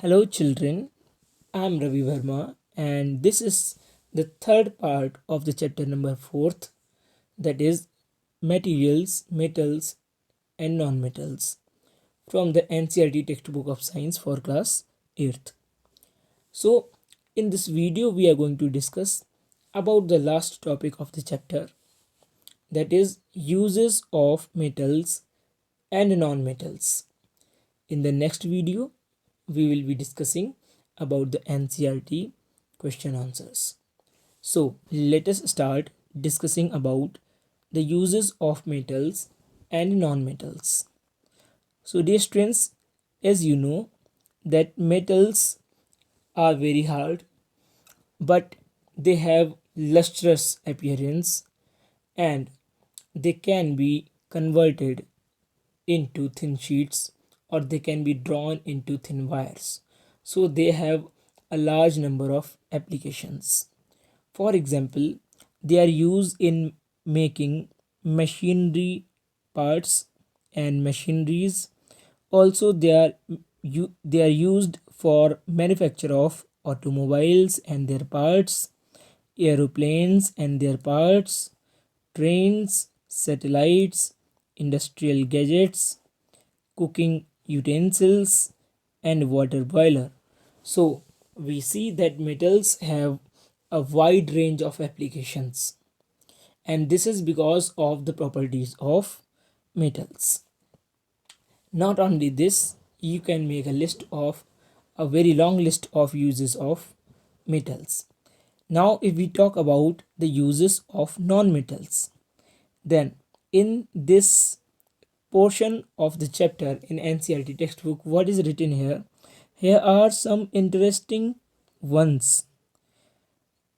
Hello, children. I'm Ravi Verma, and this is the third part of the chapter number fourth, that is materials, metals, and non-metals from the NCERT textbook of science for class 8th. So, in this video, we are going to discuss about the last topic of the chapter, that is uses of metals and non-metals. In the next video, we will be discussing about the NCERT question answers. So let us start discussing about the uses of metals and non-metals. So dear students, as you know that metals are very hard, but they have lustrous appearance and they can be converted into thin sheets or they can be drawn into thin wires. So they have a large number of applications. For example, they are used in making machinery parts and machineries. Also, they are used for manufacture of automobiles and their parts, aeroplanes and their parts, trains, satellites, industrial gadgets, cooking utensils, and water boiler. So we see that metals have a wide range of applications, and this is because of the properties of metals. Not only this, you can make a list of a very long list of uses of metals. Now if we talk about the uses of non-metals, then in this portion of the chapter in NCERT textbook, what is written here? Here are some interesting ones.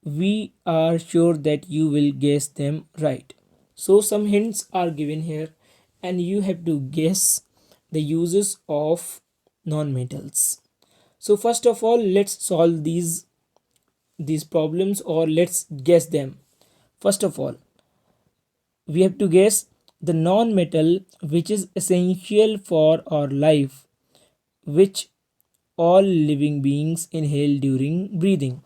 We are sure that you will guess them right. So some hints are given here and you have to guess the uses of non-metals. So first of all, let's solve these problems, or let's guess them. First of all, we have to guess the non-metal which is essential for our life, which all living beings inhale during breathing.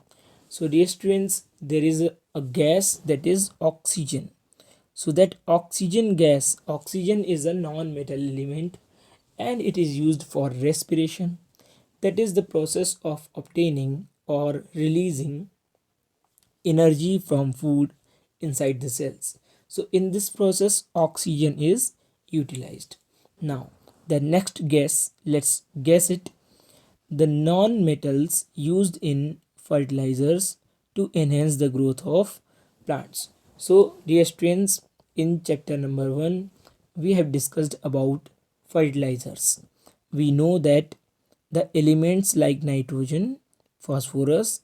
So dear students, there is a gas, that is oxygen. So that oxygen gas, oxygen is a non-metal element and it is used for respiration. That is the process of obtaining or releasing energy from food inside the cells. So in this process, oxygen is utilized. Now the next guess, let's guess it. The non-metals used in fertilizers to enhance the growth of plants. So dear students, in chapter number 1 we have discussed about fertilizers. We know that the elements like nitrogen, phosphorus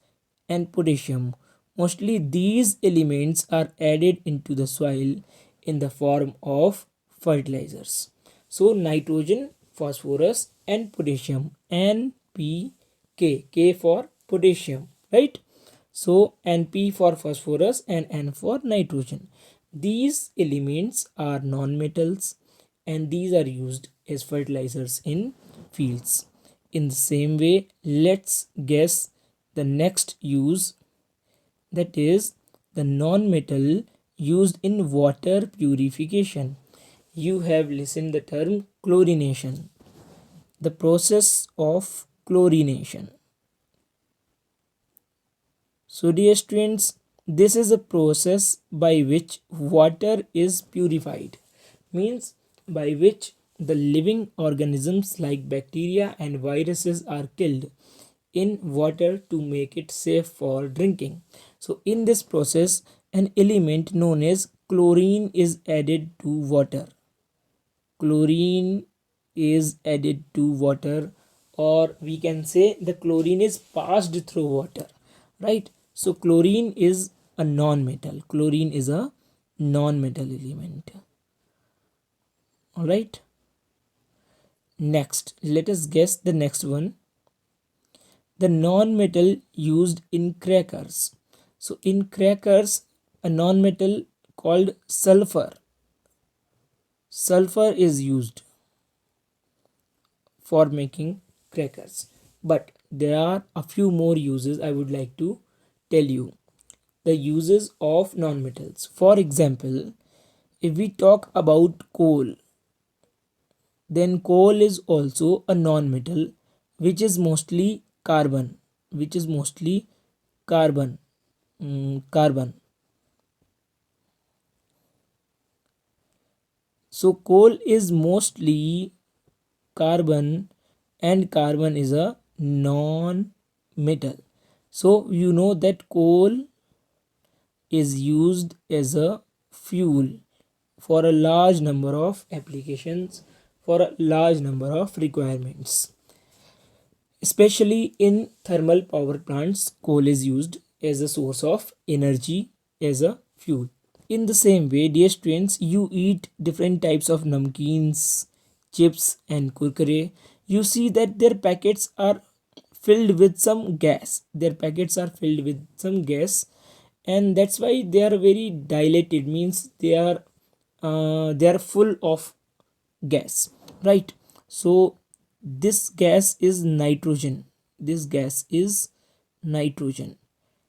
and potassium, mostly these elements are added into the soil in the form of fertilizers. So nitrogen, phosphorus and potassium, NPK, K for potassium, right? So NP for phosphorus and N for nitrogen. These elements are non-metals and these are used as fertilizers in fields. In the same way, let's guess the next use, that is the non-metal used in water purification. You have listened the term chlorination, the process of chlorination. So dear students, this is a process by which water is purified, means by which the living organisms like bacteria and viruses are killed in water to make it safe for drinking. So in this process, an element known as chlorine is added to water. Chlorine is added to water, or we can say the chlorine is passed through water, right? So chlorine is a non-metal. Chlorine is a non-metal element. All right. Next, let us guess the next one. The non-metal used in crackers. So in crackers, a non-metal called sulfur. Sulfur is used for making crackers. But there are a few more uses I would like to tell you. The uses of nonmetals. For example, if we talk about coal, then coal is also a non-metal which is mostly carbon, which is mostly carbon. Carbon. So coal is mostly carbon, and carbon is a non-metal. So you know that coal is used as a fuel for a large number of applications, for a large number of requirements. Especially in thermal power plants, coal is used as a source of energy, as a fuel. In the same way, dear students, you eat different types of namkeens, chips and kurkure. You see that their packets are filled with some gas. Their packets are filled with some gas, and that's why they are very dilated. Means they are full of gas, right? So this gas is nitrogen. This gas is nitrogen.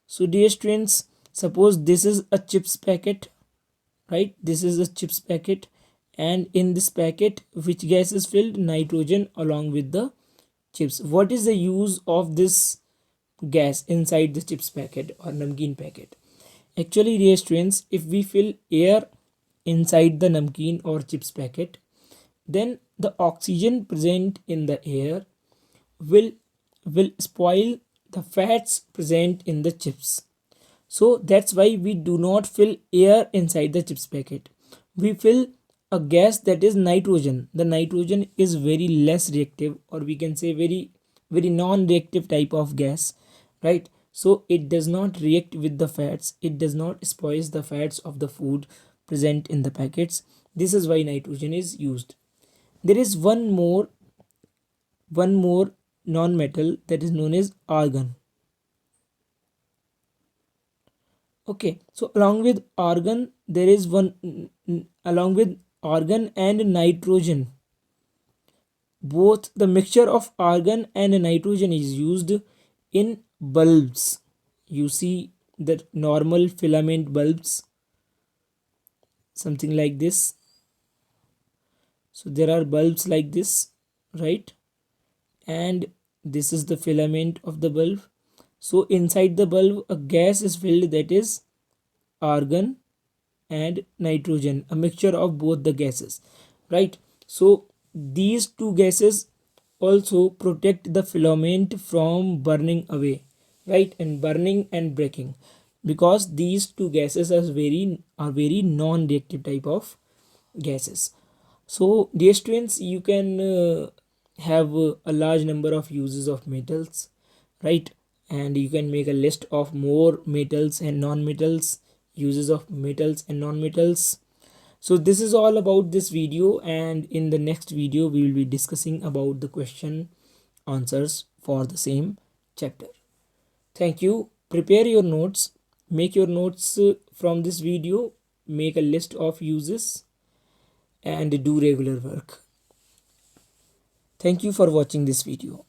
So dear students, suppose this is a chips packet, right? This is a chips packet, and in this packet which gas is filled? Nitrogen along with the chips. What is the use of this gas inside the chips packet or namkeen packet? Actually, dear students, if we fill air inside the namkeen or chips packet, then the oxygen present in the air will spoil the fats present in the chips. So that's why we do not fill air inside the chips packet. We fill a gas that is nitrogen. The nitrogen is very less reactive, or we can say very non-reactive type of gas, right? So it does not react with the fats. It does not spoil the fats of the food present in the packets. This is why nitrogen is used. There is one more non-metal that is known as argon. Okay, so along with argon, there is along with argon and nitrogen. Both the mixture of argon and nitrogen is used in bulbs. You see the normal filament bulbs, something like this. So there are bulbs like this, right? And this is the filament of the bulb. So inside the bulb a gas is filled, that is argon and nitrogen, a mixture of both the gases, right? So these two gases also protect the filament from burning away, right, and burning and breaking, because these two gases are very non-reactive type of gases. So dear students, you can have a large number of uses of metals, right? And you can make a list of more metals and non-metals, uses of metals and non-metals. So this is all about this video, and in the next video we will be discussing about the question answers for the same chapter. Thank you. Prepare your notes, make your notes from this video, make a list of uses and do regular work. Thank you for watching this video.